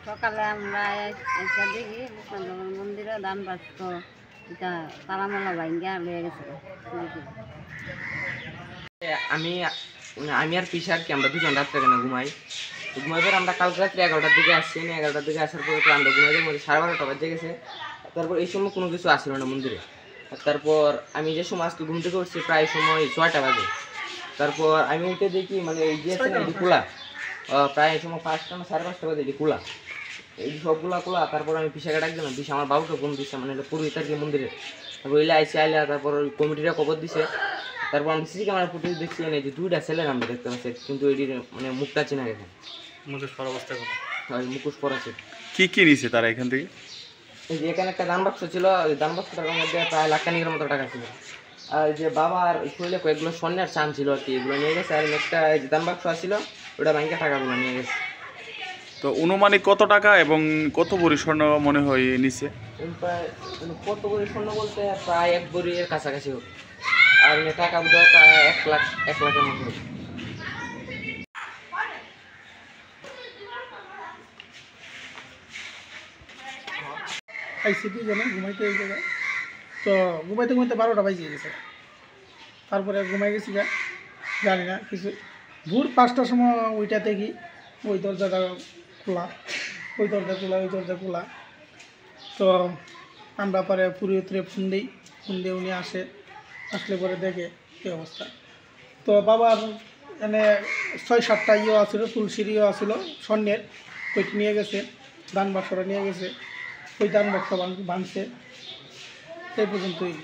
সকালে আমরা একটা দেখি মন্দিরে দান পাচ্ছ এটা তালামালা ভাঙ্গা লয়ে গেছে। আমি আমি আর পিসা আর কি আমরা দুজন রাত্রে কেন ঘুমাই। ঘুমাই পর আমরা কালকে রাত্রে 11টার দিকে আসছি। 11টার দিকে আসার পরে তো আমরা ঘুমাইতে মধ্যে 12:30 বাজে গেছে। তারপর এই সময় কোনো কিছু আসছিল না মন্দিরে। তারপর আমি যে সময় আজকে ঘুম থেকে উঠছি প্রায় সময় 6টা বাজে। তারপর আমি উঠে দেখি মানে এই যে আছে না এটি খোলা, প্রায় সময় 5টা না 5:30 বাজে এটি খোলা, এই সবগুলা খোলা। তারপর আমি পিসাকে ডাক দিলাম, পিসা আমার বাবুকে ঘুম দিচ্ছে মানে পুরোহিত আর কি মন্দিরে। তারপর এলে আইলা তারপর ওই কমিটিরা খবর দিছে। তারপর আমি সিসি ক্যামেরা ফুটেজ দেখছি না যে 2টা ছেলের আমি দেখতে পাচ্ছি, কিন্তু এটির মানে মুখটা চেনা গেছে। মুখোশ পরা অবস্থা মুখোশ পরা আছে। কি কি নিছে তারা এখান থেকে? এই যে এখানে একটা দান বাক্স ছিল, ওই দান বাক্সটার মধ্যে প্রায় লাখ-খানিকের মতো টাকা ছিল। আর যে বাবার শরীরে কয়েকগুলো স্বর্ণের চান ছিল আর কি, এগুলো নিয়ে গেছে। আর একটা যে দান বাক্স আসছিল ওটা ব্যাংকে টাকাগুলো নিয়ে গেছে। তো অনুমানিক কত টাকা এবং কত ভরি স্বর্ণ মনে হয় নিছে? প্রায় কত ভরি স্বর্ণ বলতে প্রায় 1 ভরির কাছাকাছি হোক। আর টাকা বোধহয় প্রায় 1 লাখের মতো হবে। আইসিটি জানে ঘুমাইতে এই জায়গায়, তো ঘুমাইতে 12টা বাজিয়ে গেছে। তারপরে ঘুমাই গেছি জানি না কিছু। ভোর 5টার সময় ওইটা দেখি ওই দরজাটা খোলা, ওই দরজা খোলা। তো আমরা পরে পুরোহিতরে ফোন দিয়ে উনি আসলে পরে দেখে কী অবস্থা। তো বাবার এনে 6-7টা আছিল, তুলসির আছিল স্বর্ণের, ওইটি নিয়ে গেছে। দান বাক্সটা নিয়ে গেছে, ওই দান বাক্স ভাঙছে। এই পর্যন্তই।